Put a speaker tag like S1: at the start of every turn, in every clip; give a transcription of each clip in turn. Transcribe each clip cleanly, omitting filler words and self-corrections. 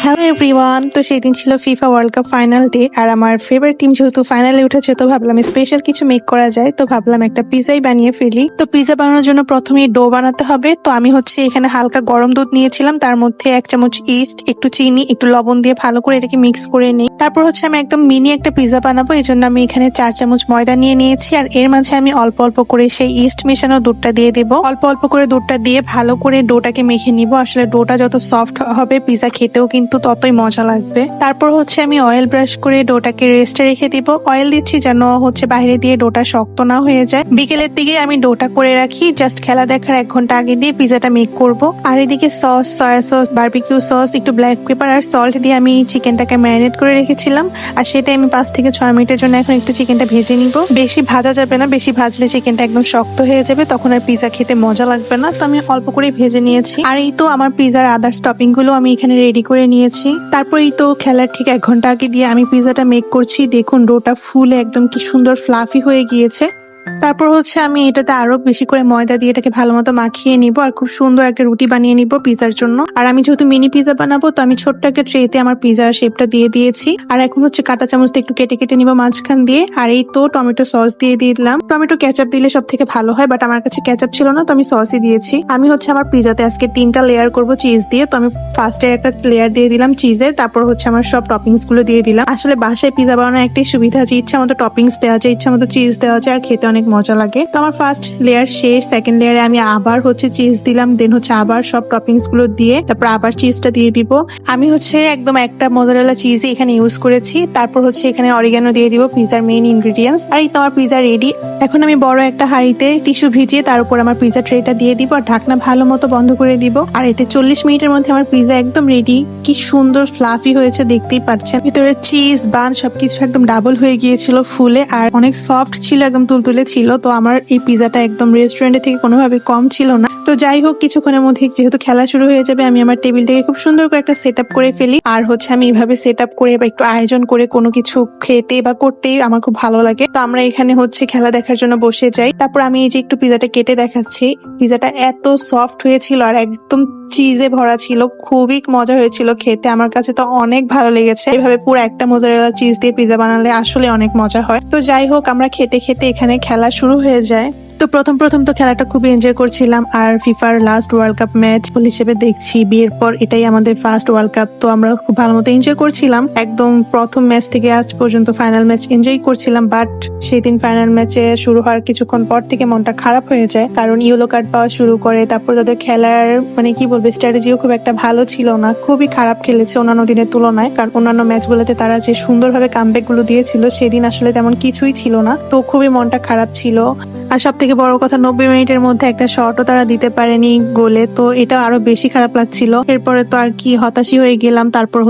S1: Hello everyone, তো সেই দিন ছিল FIFA world cup final day. আর আমার ফেভারিট টিম যেহেতু ফাইনালে উঠেছে, তো ভাবলাম স্পেশাল কিছু মেক করা যায়। তো ভাবলাম একটা পিজাই বানিয়ে ফেলি। তো পিজা বানানোর জন্য প্রথমে ডো বানাতে হবে। তো আমি এখানে হালকা গরম দুধ নিয়েছিলাম, তার মধ্যে 1 চামচ ইস্ট, একটু চিনি, একটু লবণ দিয়ে ভালো করে এটাকে মিক্স করে নিই। তারপর আমি একদম মিনি একটা পিজা বানাবো, এই জন্য আমি এখানে 4 চামচ ময়দা নিয়ে নিয়েছি। আর এর মাঝে আমি অল্প অল্প করে সেই ইস্ট মেশানো দুধটা দিয়ে দেবো। অল্প অল্প করে দুধটা দিয়ে ভালো করে ডোটাকে মেখে নিব। আসলে ডোটা যত সফট হবে পিজা খেতেও কিন্তু ততই মজা লাগবে। তারপর আমি অয়েল ব্রাশ করে ডোটাকে রেস্টে রেখে দিব। অয়েল দিচ্ছি যেন বাইরে দিয়ে ডোটা শক্ত না হয়ে যায়। বিকেলের দিকে আমি ডোটা করে রাখি, জাস্ট খেলা দেখার 1 ঘন্টা আগে দিয়ে পিজাটা মেক করব। আর এদিকে sauce, soya sauce, barbecue sauce, একটু ব্ল্যাক পেপার আর সল্ট দিয়ে আমি চিকেনটাকে ম্যারিনেট করে রেখেছিলাম। আর সেটা আমি 5 থেকে 6 মিনিটের জন্য এখন একটু চিকেনটা ভেজে নিব। বেশি ভাজা যাবে না, বেশি ভাজলে চিকেনটা একদম শক্ত হয়ে যাবে, তখন আর পিজা খেতে মজা লাগবে না। তো আমি অল্প করে ভেজে নিয়েছি। আর এই তো আমার পিজার আদার্স টপিং গুলো আমি এখানে রেডি করে নিয়েছি। তারপরেই তো খেলার ঠিক 1 ঘন্টা আগে দিয়ে আমি পিজাটা মেক করছি। দেখুন ডোটা ফুলে একদম কি সুন্দর ফ্লাফি হয়ে গিয়েছে। তারপর আমি এটাতে আরো বেশি করে ময়দা দিয়ে এটাকে ভালো মতো মাখিয়ে নিব আর খুব সুন্দর একটা রুটি বানিয়ে নিব পিজার জন্য। আর আমি যেহেতু মিনি পিজা বানাবো, তো আমি ছোট্ট একটা ট্রেতে আমার পিজার শেপটা দিয়ে দিয়েছি। আর এখন কাঁটা চামচ দিয়ে একটু কেটে কেটে নিব মাঝখান দিয়ে। আর এই তো টমেটো সস দিয়ে দিলাম। টমেটো কেচাপ দিলে সব থেকে ভালো হয়, বাট আমার কাছে কেচাপ ছিল না, তো আমি সসই দিয়েছি। আমি আমার পিজাতে আজকে 3টা লেয়ার করব চিজ দিয়ে। তো আমি ফার্স্টে একটা লেয়ার দিয়ে দিলাম চিজের, তারপর আমার সব টপিংস গুলো দিয়ে দিলাম। আসলে বাসায় পিজা বানানোর একটাই সুবিধা আছে, ইচ্ছা মতো টপিংস দেওয়া যায়, ইচ্ছা মতো চিজ দেওয়া যায়, আর খেতে অনেক মজা লাগে। তো আমার ফার্স্ট লেয়ার শেষ। সেকেন্ড লেয়ারে আমি আবার চিজ দিলাম, দেন আবার সব টপিংস গুলো দিয়ে তারপর আবার চিজটা দিয়ে দিব। আমি একদম একটা মোজারেলা চিজ এখানে ইউজ করেছি। তারপর এখানে অরিগানো দিয়ে দিব, পিজার মেইন ইনগ্রেডিয়েন্টস। আর এই তো আমার পিজা রেডি। এখন আমি বড় একটা হাঁড়িতে টিস্যু ভিজিয়ে তার উপর আমার পিজা ট্রেটা দিয়ে দিব আর ঢাকনা ভালো মতো বন্ধ করে দিব। আর এতে 40 মিনিটের মধ্যে আমার পিজা একদম রেডি। কি সুন্দর ফ্লাফি হয়েছে দেখতেই পাচ্ছেন। ভিতরে চিজ, বান সবকিছু একদম ডাবল হয়ে গিয়েছিল ফুলে, আর অনেক সফট ছিল, একদম তুলতুলে ছিল। তো আমার এই পিজাটা একদম রেস্টুরেন্টের থেকে কোনোভাবে কম ছিল না। তো যাই হোক, কিছুক্ষণের মধ্যে যেহেতু খেলা শুরু হয়ে যাবে, আমি আমার টেবিলটাকে খুব সুন্দর করে একটা সেট আপ করে ফেলি। আর আমি এইভাবে সেট আপ করে বা একটু আয়োজন করে কোনো কিছু খেতে বা করতেই আমার খুব ভালো লাগে। তো আমরা এখানে খেলা দেখার জন্য বসে যাই। তারপর আমি এই যে একটু পিজাটা কেটে দেখাচ্ছি। পিজাটা এত সফট হয়েছিল আর একদম চিজে ভরা ছিল, খুবই মজা হয়েছিল খেতে। আমার কাছে তো অনেক ভালো লেগেছে। এইভাবে পুরো একটা মোজারেলা চিজ দিয়ে পিজা বানালে আসলে অনেক মজা হয়। তো যাই হোক, আমরা খেতে খেতে এখানে খেলা শুরু হয়ে যায়। তো প্রথম তো খেলাটা খুবই এনজয় করছিলাম। আর ফিফার লাস্ট ওয়ার্ল্ড কাপ ম্যাচ হিসেবে দেখছি, বিয়ের পর এটাই আমাদের ফার্স্ট ওয়ার্ল্ড কাপ। তো আমরা খুব ভালো মতো এনজয় করছিলাম, একদম প্রথম ম্যাচ থেকে আজ পর্যন্ত ফাইনাল ম্যাচ এনজয় করছিলাম। বাট সেই দিন ফাইনাল ম্যাচে শুরু হওয়ার কিছুক্ষণ পর থেকে মনটা খারাপ হয়ে যায়, কারণ ইয়েলো কার্ড পাওয়া শুরু করে। তারপর তাদের খেলার কি বলবো, স্ট্র্যাটেজিও খুব একটা ভালো ছিল না, খুবই খারাপ খেলেছে অন্যান্য দিনের তুলনায়। কারণ অন্যান্য ম্যাচগুলোতে তারা যে সুন্দরভাবে কামব্যাক গুলো দিয়েছিল, সেদিন আসলে তেমন কিছুই ছিল না। তো খুবই মনটা খারাপ ছিল। আর সব থেকে বড় কথা, 90 মিনিটের মধ্যে একটা শটও তারা দিতে পারেনি গোলে। তো এটা আরো বেশি খারাপ লাগছিল। এরপরে তো আর কি, হতাশই হয়ে গেলাম। তারপর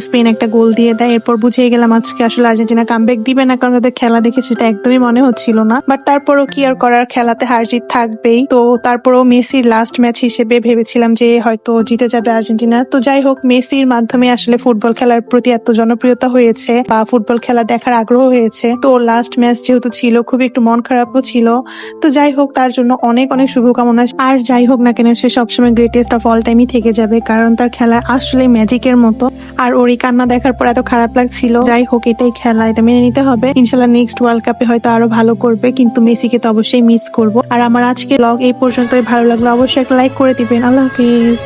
S1: স্পেন একটা গোল দিয়ে দেয়। এরপর বুঝে গেলাম আজকে আসলে আর্জেন্টিনা কামব্যাক দিবে না, কারণ তাদের খেলা দেখে সেটা একদমই মনে হচ্ছিল না। বাট তারপরও কি আর করার, খেলাতে হার জিত থাকবেই। তো তারপরও মেসির লাস্ট ম্যাচ হিসেবে ভেবেছিলাম যে হয়তো জিতে যাবে আর্জেন্টিনা। তো যাই হোক, মেসির মাধ্যমে আসলে ফুটবল খেলার প্রতি এত জনপ্রিয়তা হয়েছে বা ফুটবল খেলা দেখার আগ্রহ হয়েছে। তো লাস্ট ম্যাচ যেহেতু ছিল, খুবই একটু মন খারাপও ছিল। তো যাই হোক, তার জন্য অনেক অনেক শুভকামনা। আর যাই হোক না কেন, সে সবসময় গ্রেটেস্ট অফ অল টাইমই থেকে যাবে, কারণ তার খেলা আসলে ম্যাজিকের মতো। আর ওরই কান্না দেখার পর এত খারাপ লাগছিল। যাই হোক, এটাই খেলা, এটা মেনে নিতে হবে। ইনশাল্লাহ নেক্সট ওয়ার্ল্ড কাপে হয়তো আরো ভালো করবে, কিন্তু মেসিকে তো অবশ্যই মিস করবো। আর আমার আজকে ব্লগ এই পর্যন্তই। ভালো লাগলো অবশ্যই একটা লাইক করে দিবেন। আল্লাহ হাফিজ।